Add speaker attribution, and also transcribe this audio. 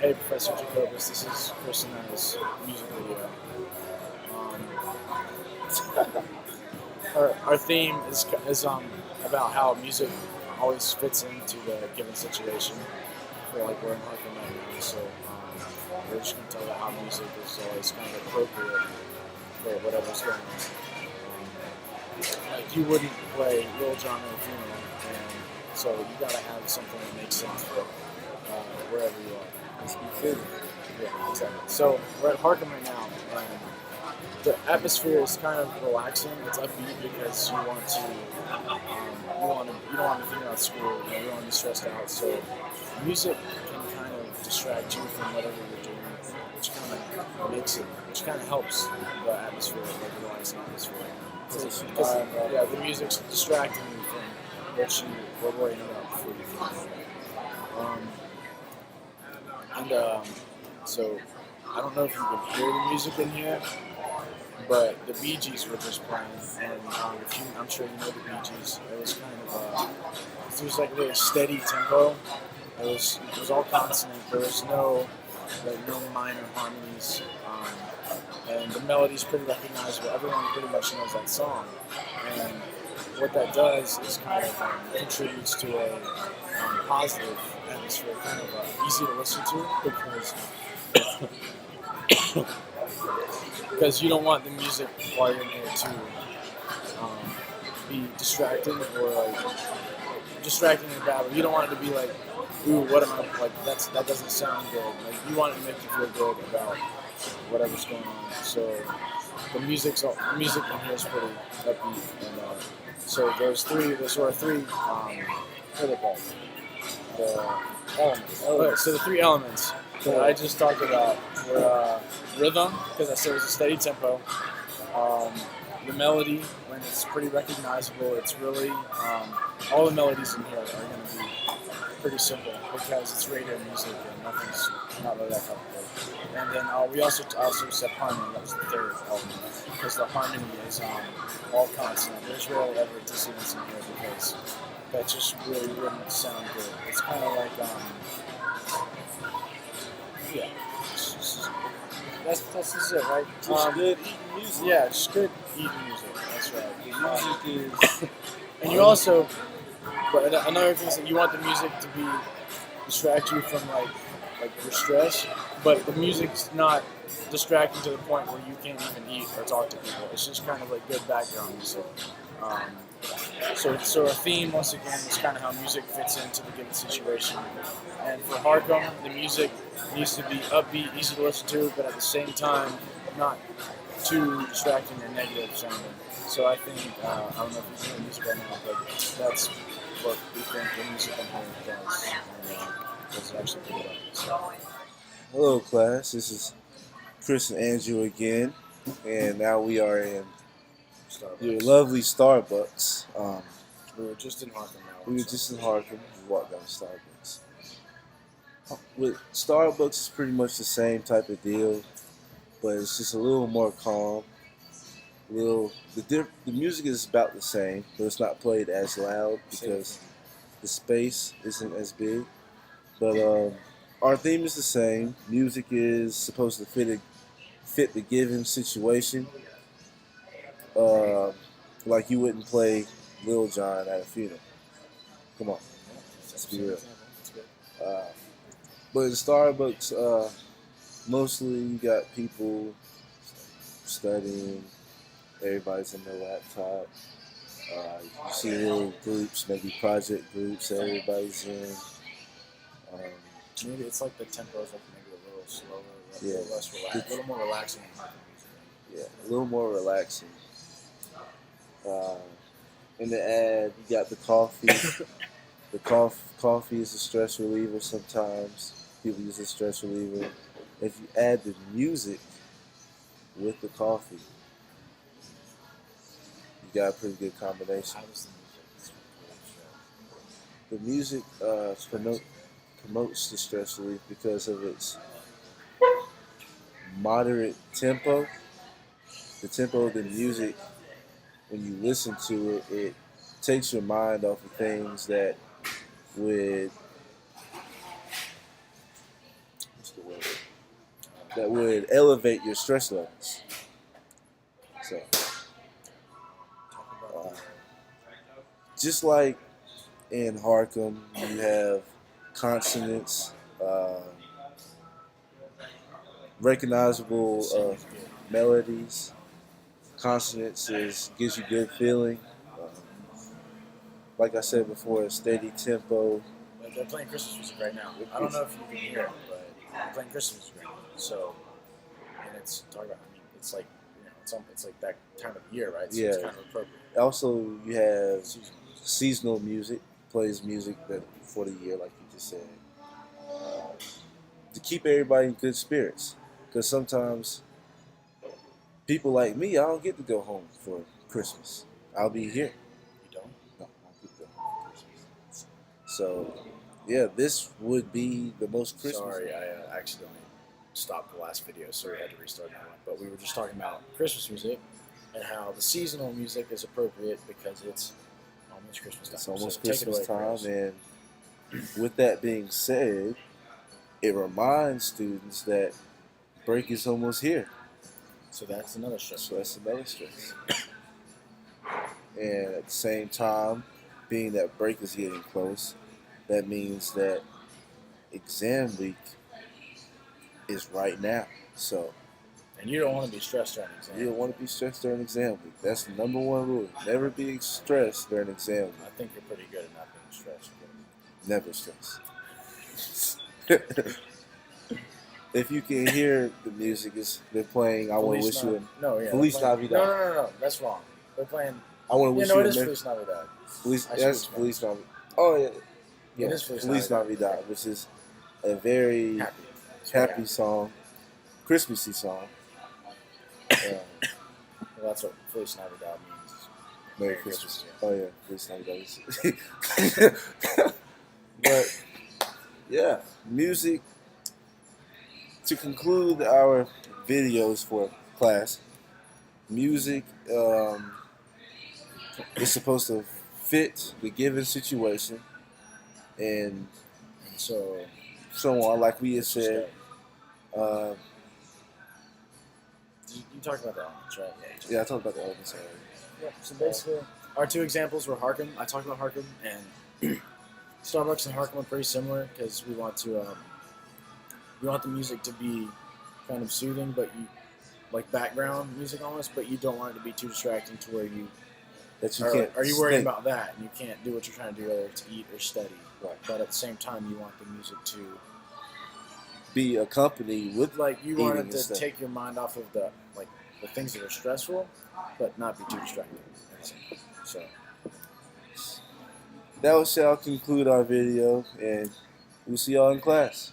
Speaker 1: Hey, Professor Jacobus, this is Chris and I's music video. Our theme is about how music always fits into the given situation. I feel like we're in Harlem right now, so we're just going to tell you how music is always kind of appropriate for whatever's going on. Like you wouldn't play Lil Jon at a funeral, and so you got to have something that makes sense for wherever you are.
Speaker 2: Let's be fitting.
Speaker 1: Yeah, exactly. So we're at Harkham right now, and the atmosphere is kind of relaxing. It's upbeat because you don't want to think about school. You don't want to be stressed out. So music can kind of distract you from whatever you're doing, which kind of helps the atmosphere, like the relaxing atmosphere. Because the music's distracting you from what you were worrying about before you finish. So I don't know if you can hear the music in here, but the Bee Gees were just playing, and I'm sure you know the Bee Gees. It was kind of it was like a really steady tempo. It was all consonant. There was no minor harmonies, and the melody's pretty recognizable. Everyone pretty much knows that song, and what that does is kind of contributes to a positive atmosphere, kind of easy to listen to because you don't want the music while you're in here to be distracting or like distracting in battle. You don't want it to be like, ooh, what am I like? That doesn't sound good. Like you want it to make you feel good about whatever's going on. So the music in here is pretty upbeat, and so there were three. What are they called? The elements. Okay, so the three elements that I just talked about were rhythm, because I said it was a steady tempo. Um, the melody, when it's pretty recognizable, it's really all the melodies in here are going to be pretty simple because it's radio music and nothing's not really that complicated. And then we also said harmony. That was the third element because the harmony is all consonant. There's rarely ever a dissonance in here because that just really wouldn't sound good. It's kind of like yeah. That's just it, right?
Speaker 2: Just good eating music.
Speaker 1: Yeah, just good eating music. That's right.
Speaker 2: The music is.
Speaker 1: And you also, but another thing is that you want the music to be distract you from like your stress, but the music's not distracting to the point where you can't even eat or talk to people. It's just kind of like good background music. Um, so a theme once again is kind of how music fits into the given situation. And for Harkham, the music needs to be upbeat, easy to listen to, but at the same time not too distracting or negative sounding. So I think I don't know if you hear music right now, but that's what we think the music in here does. And does actually do it. So,
Speaker 2: Hello, class. This is Chris and Andrew again, and now we are in your
Speaker 1: Starbucks.
Speaker 2: lovely Starbucks.
Speaker 1: We were just in Harkham now.
Speaker 2: We were just in Harkham. We walked down to Starbucks. With Starbucks, it's pretty much the same type of deal, but it's just a little more calm. The music is about the same, but it's not played as loud because the space isn't as big. But our theme is the same. Music is supposed to fit the given situation. Uh, like you wouldn't play Lil Jon at a funeral. Come on, let's be real. Uh, but in Starbucks, mostly you got people studying. Everybody's in their laptop. You see little groups, maybe project groups that everybody's in.
Speaker 1: Maybe it's like the tempo is like maybe a little slower,
Speaker 2: Yeah.
Speaker 1: a little more relaxing.
Speaker 2: Yeah, a little more relaxing. In the ad, you got the coffee. Coffee is a stress reliever sometimes. People use a stress reliever. If you add the music with the coffee, you got a pretty good combination.
Speaker 1: How does
Speaker 2: The music promotes the stress relief because of its moderate tempo. The tempo of the music, when you listen to it, it takes your mind off of things that would that would elevate your stress levels. So,
Speaker 1: Talk about
Speaker 2: just like in Harkham, you have consonants, recognizable melodies. Consonants gives you good feeling. Like I said before, a steady tempo.
Speaker 1: like they're playing Christmas music right now. I don't know if you can hear it, but they're playing Christmas music right now. So, and it's talking about. I mean, it's like it's like that time of year, right? So
Speaker 2: Yeah.
Speaker 1: it's kind of appropriate.
Speaker 2: Also, you have
Speaker 1: Seasonal.
Speaker 2: seasonal music, plays music that for the year, like you just said, to keep everybody in good spirits. Because sometimes people like me, I don't get to go home for Christmas. I'll be here.
Speaker 1: You don't?
Speaker 2: No, I don't get to go home for Christmas. So, yeah, this would be the most Christmas.
Speaker 1: Sorry, I accidentally stopped the last video, so we had to restart that one. But we were just talking about Christmas music and how the seasonal music is appropriate because it's almost Christmas time.
Speaker 2: It's almost
Speaker 1: So take it
Speaker 2: Christmas
Speaker 1: away,
Speaker 2: time,
Speaker 1: Chris.
Speaker 2: and with that being said, it reminds students that break is almost here.
Speaker 1: So that's another stress.
Speaker 2: So that's another stress. And at the same time, being that break is getting close, that means that exam week is right now. So
Speaker 1: And you don't want to be stressed during an exam.
Speaker 2: you don't want to be stressed during exam week. That's the number one rule. Never be stressed during exam week.
Speaker 1: I think you're pretty good at not being stressed.
Speaker 2: Never stress. If you can hear the music, they're playing. I want to wish you. Feliz Navidad.
Speaker 1: No. That's wrong. They're playing.
Speaker 2: I want to wish
Speaker 1: No,
Speaker 2: you.
Speaker 1: it is Feliz Navidad.
Speaker 2: That's Feliz Navidad. Oh yeah,
Speaker 1: It is Feliz
Speaker 2: Feliz Navidad, which is a very
Speaker 1: Happy.
Speaker 2: happy song, Christmassy song.
Speaker 1: Well, that's what Feliz Navidad means.
Speaker 2: Merry Christmas. Oh yeah, Feliz Navidad. But yeah, music. To conclude our videos for class, music is supposed to fit the given situation and
Speaker 1: So
Speaker 2: on. Like we had said,
Speaker 1: you talked about the elements, right?
Speaker 2: yeah, I talked about the elements already.
Speaker 1: Yeah, so basically, our two examples were Harkham. I talked about Harkham, and Starbucks and Harkham are pretty similar because we want the music to be kind of soothing, but you like background music almost, but you don't want it to be too distracting to where you are you worried about that and you can't do what you're trying to do, whether it's eat or study.
Speaker 2: Right.
Speaker 1: But at the same time, you want the music to
Speaker 2: be accompanied with
Speaker 1: you want it to
Speaker 2: stuff.
Speaker 1: take your mind off of the things that are stressful, but not be too distracting. So
Speaker 2: that shall conclude our video, and we'll see y'all in class.